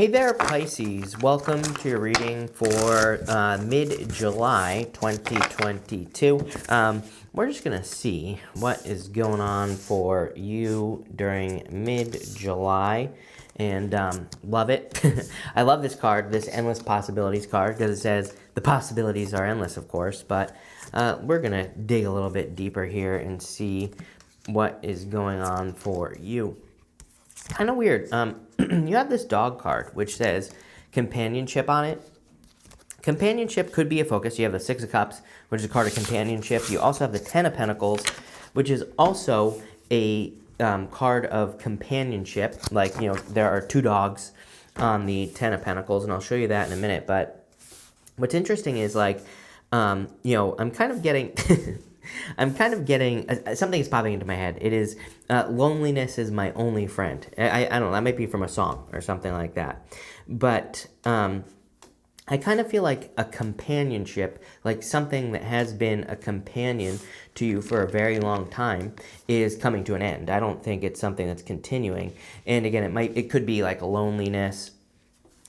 Hey there, Pisces. Welcome to your reading for mid-July 2022. We're just going to see what is going on for you during mid-July. And love it. I love this card, this Endless Possibilities card, because it says the possibilities are endless, of course. But we're going to dig a little bit deeper here and see what is going on for you. Kind of weird. You have this dog card, which says companionship on it. Companionship could be a focus. You have the Six of Cups, which is a card of companionship. You also have the Ten of Pentacles, which is also a card of companionship. Like, you know, there are two dogs on the Ten of Pentacles, and I'll show you that in a minute. But what's interesting is, like, you know, I'm kind of getting... something is popping into my head. It is, loneliness is my only friend. I don't know, that might be from a song or something like that. But I kind of feel like a companionship, like something that has been a companion to you for a very long time, is coming to an end. I don't think it's something that's continuing. And again, it could be like a loneliness.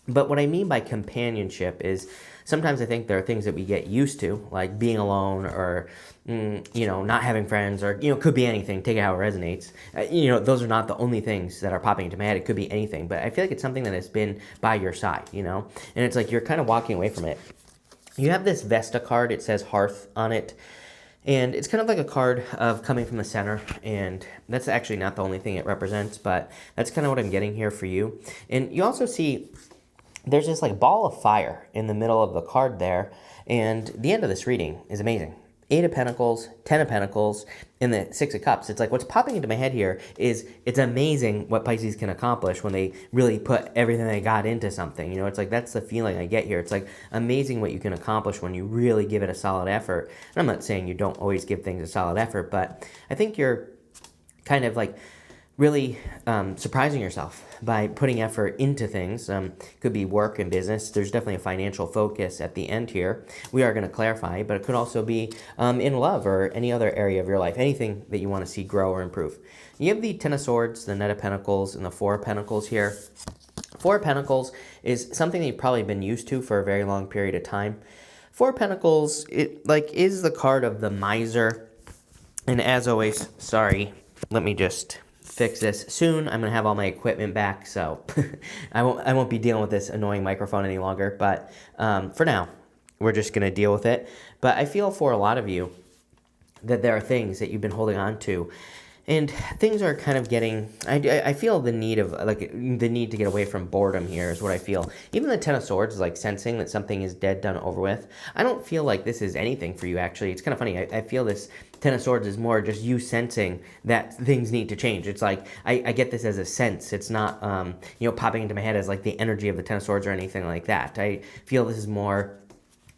But what I mean by companionship is sometimes I think there are things that we get used to, like being alone or, you know, not having friends, or, you know, it could be anything. Take it how it resonates. You know, those are not the only things that are popping into my head. It could be anything. But I feel like it's something that has been by your side, you know, and it's like you're kind of walking away from it. You have this Vesta card. It says Hearth on it. And it's kind of like a card of coming from the center, and that's actually not the only thing it represents, but that's kind of what I'm getting here for you. And you also see there's this like ball of fire in the middle of the card there, and the end of this reading is amazing. Eight of Pentacles, Ten of Pentacles, and the Six of Cups. It's like what's popping into my head here is it's amazing what Pisces can accomplish when they really put everything they got into something. You know, it's like that's the feeling I get here. It's like amazing what you can accomplish when you really give it a solid effort. And I'm not saying you don't always give things a solid effort, but I think you're kind of like really surprising yourself by putting effort into things. Could be work and business. There's definitely a financial focus at the end here. We are going to clarify, but it could also be in love or any other area of your life, anything that you want to see grow or improve. You have the Ten of Swords, the Knight of Pentacles, and the Four of Pentacles here. Four of Pentacles is something that you've probably been used to for a very long period of time. Four of Pentacles, it like is the card of the miser. And as always, sorry, let me just fix this. Soon I'm gonna have all my equipment back, so I won't be dealing with this annoying microphone any longer. But for now, we're just gonna deal with it. But I feel for a lot of you that there are things that you've been holding on to, and things are kind of getting, I feel the need to get away from boredom here is what I feel. Even the Ten of Swords is like sensing that something is dead, done, over with. I don't feel like this is anything for you, actually. It's kind of funny. I feel this Ten of Swords is more just you sensing that things need to change. It's like, I get this as a sense. It's not, you know, popping into my head as like the energy of the Ten of Swords or anything like that. I feel this is more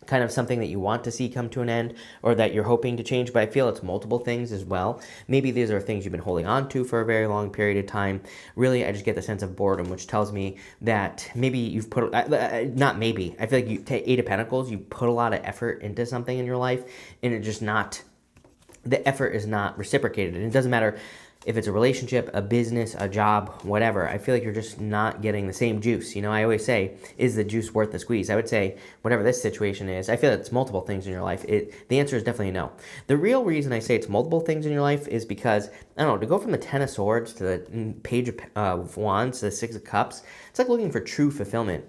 kind of something that you want to see come to an end, or that you're hoping to change, but I feel it's multiple things as well. Maybe these are things you've been holding on to for a very long period of time. Really, I just get the sense of boredom, which tells me that maybe you've put, not maybe, I feel like you take Eight of Pentacles, you put a lot of effort into something in your life, and it's just not, the effort is not reciprocated. And it doesn't matter if it's a relationship, a business, a job, whatever. I feel like you're just not getting the same juice. You know, I always say, is the juice worth the squeeze? I would say, whatever this situation is, I feel it's multiple things in your life. The answer is definitely no. The real reason I say it's multiple things in your life is because, I don't know, to go from the Ten of Swords to the Page of Wands to the Six of Cups, it's like looking for true fulfillment.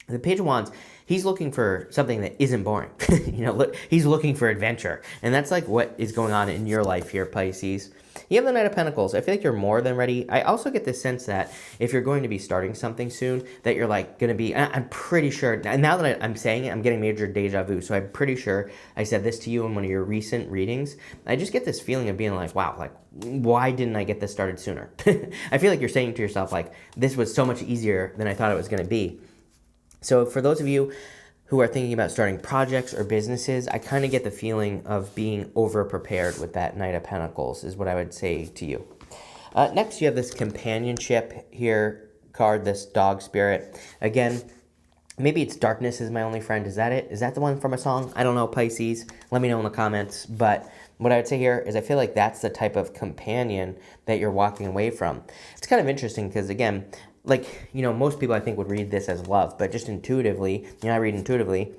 The Page of Wands, he's looking for something that isn't boring. You know, look, he's looking for adventure. And that's like what is going on in your life here, Pisces. You have the Knight of Pentacles. I feel like you're more than ready. I also get this sense that if you're going to be starting something soon, that you're like going to be, I'm pretty sure, and now that I'm saying it, I'm getting major deja vu. So I'm pretty sure I said this to you in one of your recent readings. I just get this feeling of being like, wow, like, why didn't I get this started sooner? I feel like you're saying to yourself, like, this was so much easier than I thought it was going to be. So for those of you who are thinking about starting projects or businesses, I kind of get the feeling of being over-prepared with that Knight of Pentacles is what I would say to you. Next, you have this companionship here card, this dog spirit. Again, maybe it's darkness is my only friend. Is that it? Is that the one from a song? I don't know, Pisces. Let me know in the comments. But what I would say here is I feel like that's the type of companion that you're walking away from. It's kind of interesting because, again, like, most people I think would read this as love, but just intuitively, I read intuitively,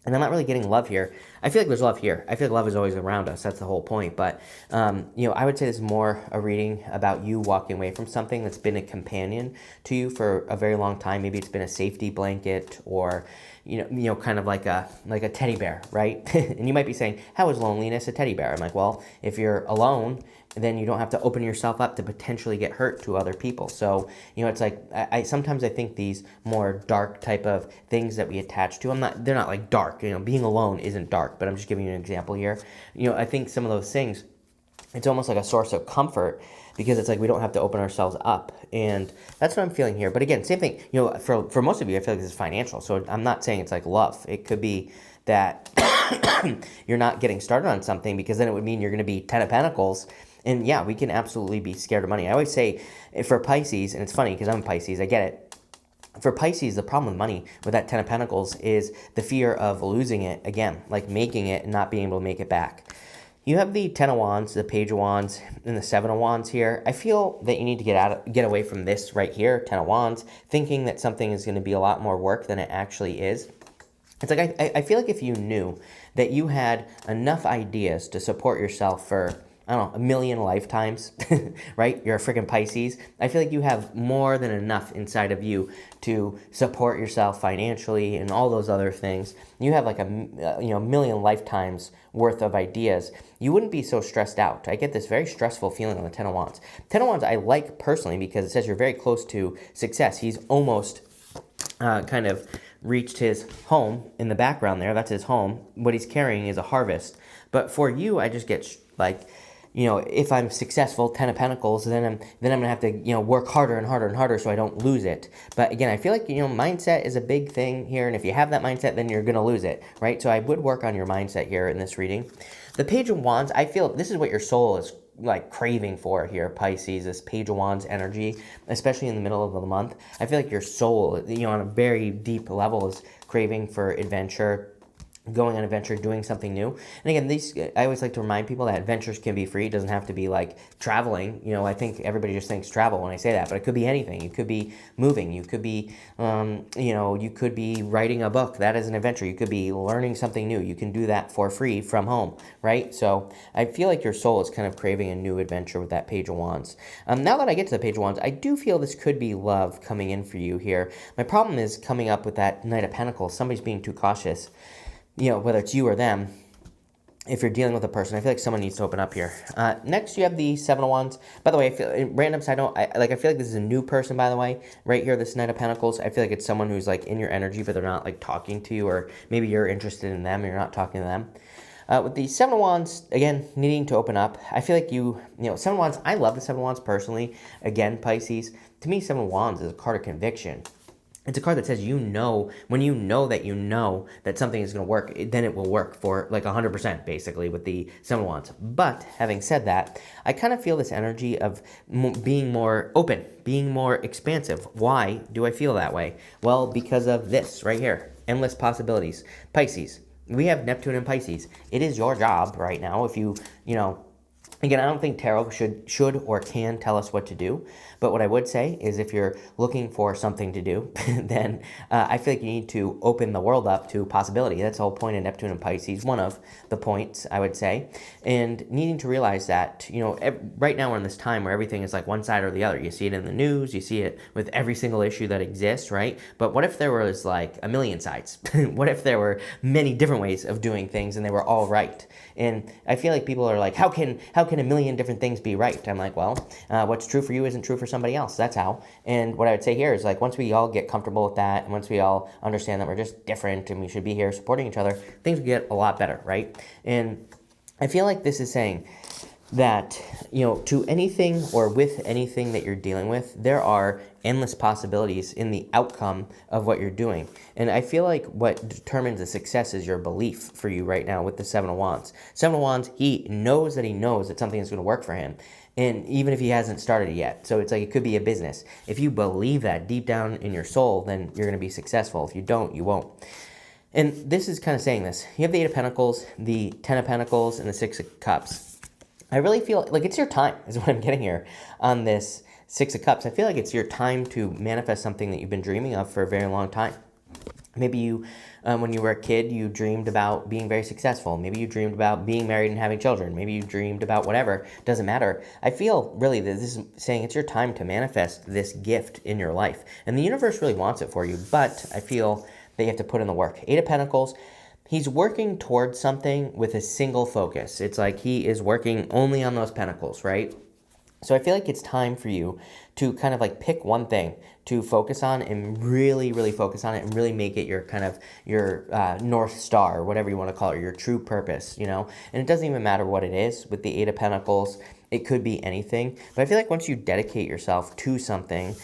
and I'm not really getting love here. I feel like there's love here. I feel like love is always around us. That's the whole point. But, I would say this is more a reading about you walking away from something that's been a companion to you for a very long time. Maybe it's been a safety blanket or, kind of like a teddy bear, right? And you might be saying, how is loneliness a teddy bear? I'm like, well, if you're alone, then you don't have to open yourself up to potentially get hurt to other people. So, it's like, I sometimes I think these more dark type of things that we attach to, they're not like dark, being alone isn't dark, but I'm just giving you an example here. I think some of those things, it's almost like a source of comfort because it's like we don't have to open ourselves up. And that's what I'm feeling here. But again, same thing, for most of you, I feel like this is financial. So I'm not saying it's like love. It could be that you're not getting started on something because then it would mean you're going to be 10 of Pentacles. And yeah, we can absolutely be scared of money. I always say for Pisces, and it's funny because I'm a Pisces, I get it. For Pisces, the problem with money, with that 10 of Pentacles, is the fear of losing it again, like making it and not being able to make it back. You have the 10 of Wands, the Page of Wands, and the 7 of Wands here. I feel that you need to get away from this right here, 10 of Wands, thinking that something is going to be a lot more work than it actually is. It's like I feel like if you knew that you had enough ideas to support yourself for, I don't know, 1,000,000 lifetimes, right? You're a freaking Pisces. I feel like you have more than enough inside of you to support yourself financially and all those other things. You have like a 1,000,000 lifetimes worth of ideas. You wouldn't be so stressed out. I get this very stressful feeling on the 10 of Wands. 10 of Wands I like personally because it says you're very close to success. He's almost kind of reached his home in the background there. That's his home. What he's carrying is a harvest. But for you, I just get like, if I'm successful, 10 of Pentacles, then I'm going to have to, work harder and harder and harder so I don't lose it. But again, I feel like, mindset is a big thing here. And if you have that mindset, then you're going to lose it, right? So I would work on your mindset here in this reading. The Page of Wands, I feel this is what your soul is like craving for here, Pisces, this Page of Wands energy, especially in the middle of the month. I feel like your soul, on a very deep level is craving for adventure, going on an adventure, doing something new. And again, I always like to remind people that adventures can be free. It doesn't have to be like traveling. I think everybody just thinks travel when I say that, but it could be anything. You could be moving. You could be, you could be writing a book. That is an adventure. You could be learning something new. You can do that for free from home, right? So I feel like your soul is kind of craving a new adventure with that Page of Wands. Now that I get to the Page of Wands, I do feel this could be love coming in for you here. My problem is coming up with that Knight of Pentacles. Somebody's being too cautious. Whether it's you or them, if you're dealing with a person, I feel like someone needs to open up here. Next, you have the 7 of Wands. By the way, I feel, random side note, I feel like this is a new person, by the way. Right here, this Knight of Pentacles, I feel like it's someone who's like in your energy, but they're not like talking to you, or maybe you're interested in them and you're not talking to them. With the 7 of Wands, again, needing to open up. I feel like 7 of Wands, I love the 7 of Wands personally. Again, Pisces, to me, 7 of Wands is a card of conviction. It's a card that says when you know that something is going to work, then it will work for like 100% basically with the 7 of Wands. But having said that, I kind of feel this energy of being more open, being more expansive. Why do I feel that way? Well, because of this right here, endless possibilities. Pisces, we have Neptune and Pisces. It is your job right now if again, I don't think tarot should or can tell us what to do. But what I would say is if you're looking for something to do, then I feel like you need to open the world up to possibility. That's the whole point of Neptune and Pisces, one of the points, I would say. And needing to realize that, right now we're in this time where everything is like one side or the other. You see it in the news, you see it with every single issue that exists, right? But what if there was like a million sides? What if there were many different ways of doing things and they were all right? And I feel like people are like, how can a million different things be right? I'm like, well, what's true for you isn't true for somebody else. That's how. And what I would say here is like, once we all get comfortable with that, and once we all understand that we're just different and we should be here supporting each other, things will get a lot better, right? And I feel like this is saying that, to anything or with anything that you're dealing with, there are endless possibilities in the outcome of what you're doing. And I feel like what determines the success is your belief for you right now with the 7 of Wands. 7 of Wands, he knows that something is going to work for him. And even if he hasn't started it yet. So it's like it could be a business. If you believe that deep down in your soul, then you're going to be successful. If you don't, you won't. And this is kind of saying this. You have the 8 of Pentacles, the 10 of Pentacles, and the 6 of Cups. I really feel like it's your time, is what I'm getting here on this Six of Cups, I feel like it's your time to manifest something that you've been dreaming of for a very long time. Maybe you, when you were a kid, you dreamed about being very successful. Maybe you dreamed about being married and having children. Maybe you dreamed about whatever. Doesn't matter. I feel really that this is saying it's your time to manifest this gift in your life. And the universe really wants it for you, but I feel that you have to put in the work. Eight of Pentacles, he's working towards something with a single focus. It's like he is working only on those pentacles, right? So I feel like it's time for you to kind of like pick one thing to focus on and really, really focus on it and really make it your kind of your North Star, or whatever you want to call it, your true purpose, you know? And it doesn't even matter what it is. With the Eight of Pentacles, it could be anything. But I feel like once you dedicate yourself to something,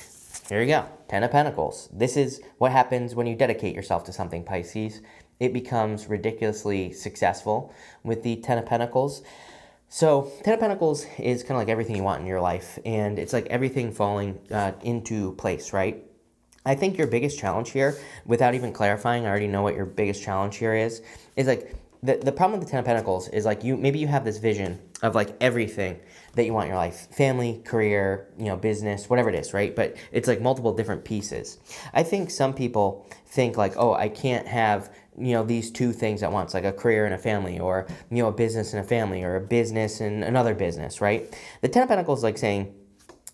here you go, Ten of Pentacles. This is what happens when you dedicate yourself to something, Pisces. It becomes ridiculously successful with the Ten of Pentacles. So Ten of Pentacles is kind of like everything you want in your life, and it's like everything falling into place, right? I think your biggest challenge here, without even clarifying, I already know what your biggest challenge here is like the problem with the Ten of Pentacles is like maybe you have this vision of like everything that you want in your life, family, career, you know, business, whatever it is, right? But it's like multiple different pieces. I think some people think like, oh, I can't have, you know, these two things at once, like a career and a family, or, you know, a business and a family, or a business and another business, right? The Ten of Pentacles is like saying,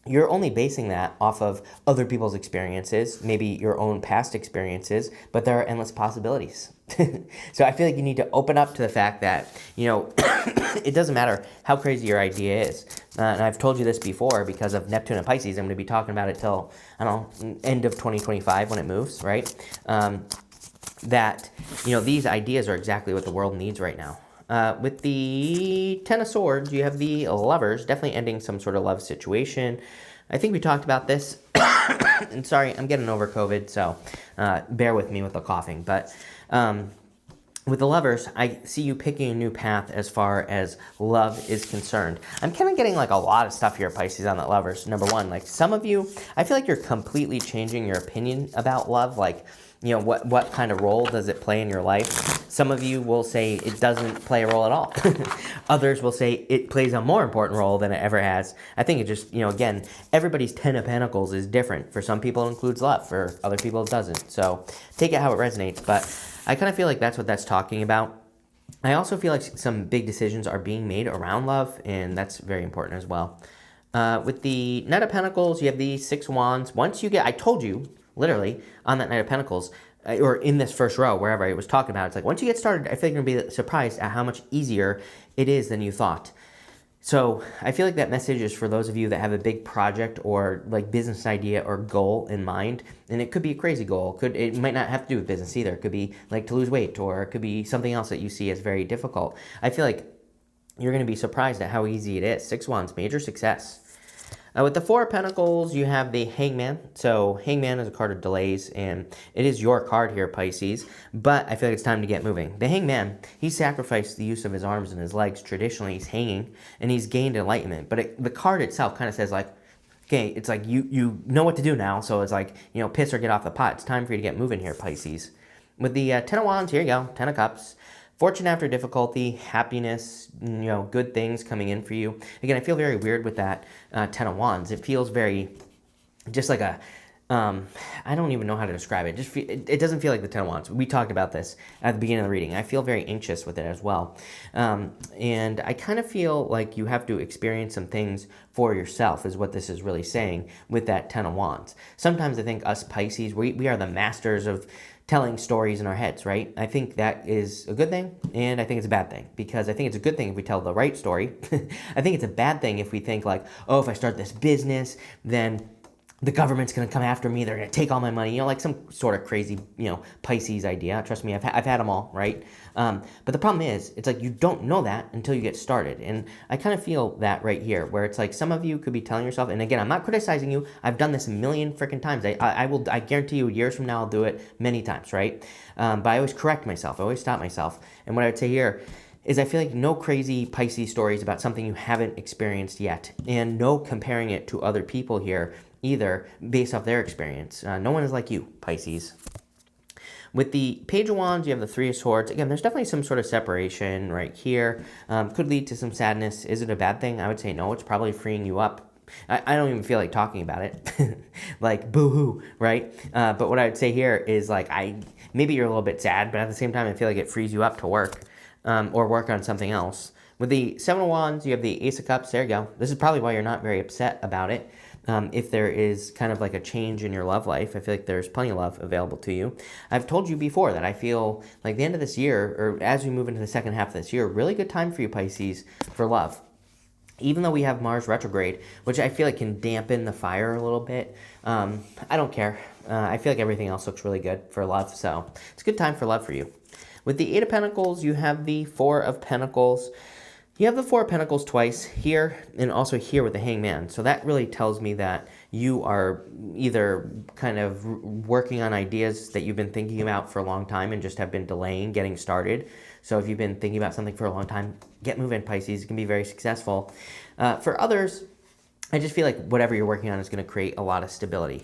you're only basing that off of other people's experiences, maybe your own past experiences, but there are endless possibilities. So I feel like you need to open up to the fact that, you know, it doesn't matter how crazy your idea is. And I've told you this before because of Neptune and Pisces. I'm going to be talking about it till, I don't know, end of 2025 when it moves, right? That, you know, these ideas are exactly what the world needs right now. With the Ten of Swords, you have the Lovers, definitely ending some sort of love situation. I think we talked about this. And sorry, I'm getting over COVID, so bear with me with the coughing. But with the Lovers, I see you picking a new path as far as love is concerned. I'm kind of getting like a lot of stuff here, Pisces, on the Lovers. Number one, like some of you, I feel like you're completely changing your opinion about love. Like, you know, what kind of role does it play in your life? Some of you will say it doesn't play a role at all. Others will say it plays a more important role than it ever has. I think it just, you know, again, everybody's Ten of Pentacles is different. For some people it includes love, for other people it doesn't. So take it how it resonates, but I kind of feel like that's what that's talking about. I also feel like some big decisions are being made around love, and that's very important as well. With the Knight of Pentacles, you have the Six Wands. Once you get, I told you, literally, on that Knight of Pentacles, or in this first row, wherever I was talking about, it's like, once you get started, I feel like you're going to be surprised at how much easier it is than you thought. So I feel like that message is for those of you that have a big project or like business idea or goal in mind. And it could be a crazy goal. It might not have to do with business either. It could be like to lose weight, or it could be something else that you see as very difficult. I feel like you're going to be surprised at how easy it is. Six Wands, major success. With the Four of Pentacles, you have the Hangman. So Hangman is a card of delays, and it is your card here, Pisces. But I feel like it's time to get moving. The Hangman, he sacrificed the use of his arms and his legs. Traditionally, he's hanging, and he's gained enlightenment. But the card itself kind of says, like, okay, it's like you know what to do now. So it's like, you know, piss or get off the pot. It's time for you to get moving here, Pisces. With the Ten of Wands, here you go, Ten of Cups. Fortune after difficulty, happiness, you know, good things coming in for you. Again, I feel very weird with that Ten of Wands. It feels very, just like a, I don't even know how to describe it. It doesn't feel like the Ten of Wands. We talked about this at the beginning of the reading. I feel very anxious with it as well. And I kind of feel like you have to experience some things for yourself is what this is really saying with that Ten of Wands. Sometimes I think us Pisces, we are the masters of telling stories in our heads, right? I think that is a good thing, and I think it's a bad thing, because I think it's a good thing if we tell the right story. I think it's a bad thing if we think like, oh, if I start this business, then the government's going to come after me, they're going to take all my money, you know, like some sort of crazy, you know, Pisces idea. Trust me, I've had them all, right? But the problem is, it's like you don't know that until you get started. And I kind of feel that right here, where it's like some of you could be telling yourself, and again, I'm not criticizing you. I've done this a million freaking times. I guarantee you years from now, I'll do it many times, right? But I always correct myself. I always stop myself. And what I would say here is I feel like no crazy Pisces stories about something you haven't experienced yet, and no comparing it to other people here either based off their experience. No one is like you, Pisces. With the Page of Wands, you have the Three of Swords. Again, there's definitely some sort of separation right here. Could lead to some sadness. Is it a bad thing? I would say no. It's probably freeing you up I don't even feel like talking about it. Like, boo-hoo, right? But what I would say here is like, maybe you're a little bit sad, but at the same time, I feel like it frees you up to work or work on something else. With the Seven of Wands, you have the Ace of Cups. There you go. This is probably why you're not very upset about it. If there is kind of like a change in your love life, I feel like there's plenty of love available to you. I've told you before that I feel like the end of this year, or as we move into the second half of this year, really good time for you, Pisces, for love. Even though we have Mars retrograde, which I feel like can dampen the fire a little bit, I don't care. I feel like everything else looks really good for love, so it's a good time for love for you. With the Eight of Pentacles, you have the Four of Pentacles. You have the Four of Pentacles twice here and also here with the Hangman. So that really tells me that you are either kind of working on ideas that you've been thinking about for a long time and just have been delaying getting started. So if you've been thinking about something for a long time, get moving, Pisces. It can be very successful. For others, I just feel like whatever you're working on is going to create a lot of stability.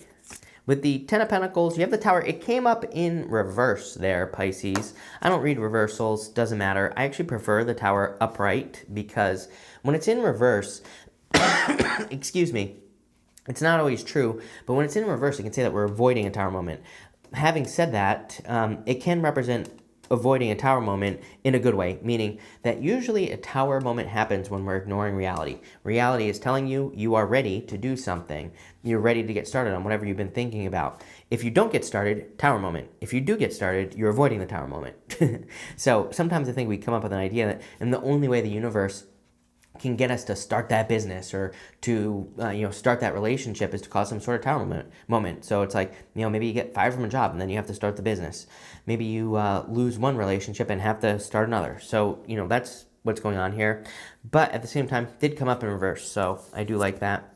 With the Ten of Pentacles, you have the Tower. It came up in reverse there, Pisces. I don't read reversals, doesn't matter. I actually prefer the Tower upright because when it's in reverse, excuse me, it's not always true, but when it's in reverse, it can say that we're avoiding a Tower moment. Having said that, it can represent avoiding a Tower moment in a good way, meaning that usually a Tower moment happens when we're ignoring reality. Reality is telling you you are ready to do something. You're ready to get started on whatever you've been thinking about. If you don't get started, Tower moment. If you do get started, you're avoiding the Tower moment. So sometimes I think we come up with an idea that, and the only way the universe can get us to start that business or to start that relationship is to cause some sort of Tower moment. So it's like, maybe you get fired from a job and then you have to start the business. Maybe you lose one relationship and have to start another. So, that's what's going on here. But at the same time, did come up in reverse. So I do like that.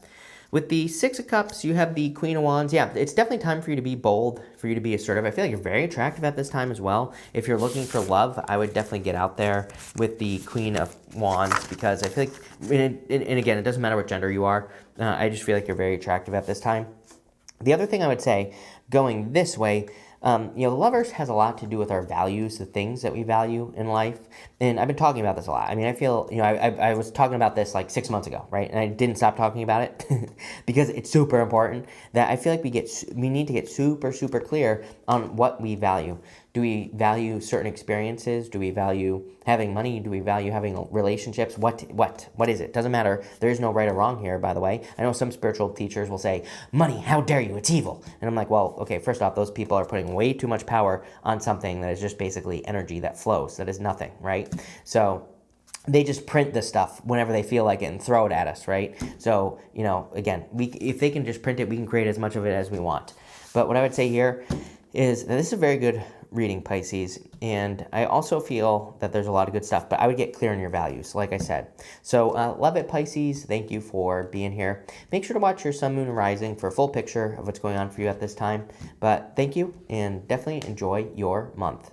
With the Six of Cups, you have the Queen of Wands. Yeah, it's definitely time for you to be bold, for you to be assertive. I feel like you're very attractive at this time as well. If you're looking for love, I would definitely get out there with the Queen of Wands because I feel like, and again, it doesn't matter what gender you are. I just feel like you're very attractive at this time. The other thing I would say, going this way, lovers has a lot to do with our values, the things that we value in life. And I've been talking about this a lot. I mean, I feel, I was talking about this like 6 months ago, right? And I didn't stop talking about it because it's super important that I feel like we need to get super, super clear on what we value. Do we value certain experiences? Do we value having money? Do we value having relationships? What is it? Doesn't matter. There is no right or wrong here, by the way. I know some spiritual teachers will say, money, how dare you? It's evil. And I'm like, well, okay, first off, those people are putting way too much power on something that is just basically energy that flows. That is nothing, right? So they just print this stuff whenever they feel like it and throw it at us, right? So, again, if they can just print it, we can create as much of it as we want. But what I would say here is that this is a very good reading, Pisces, and I also feel that there's a lot of good stuff, but I would get clear on your values, like I said. So love it, Pisces. Thank you for being here. Make sure to watch your sun, moon, and rising for a full picture of what's going on for you at this time. But thank you, and definitely enjoy your month.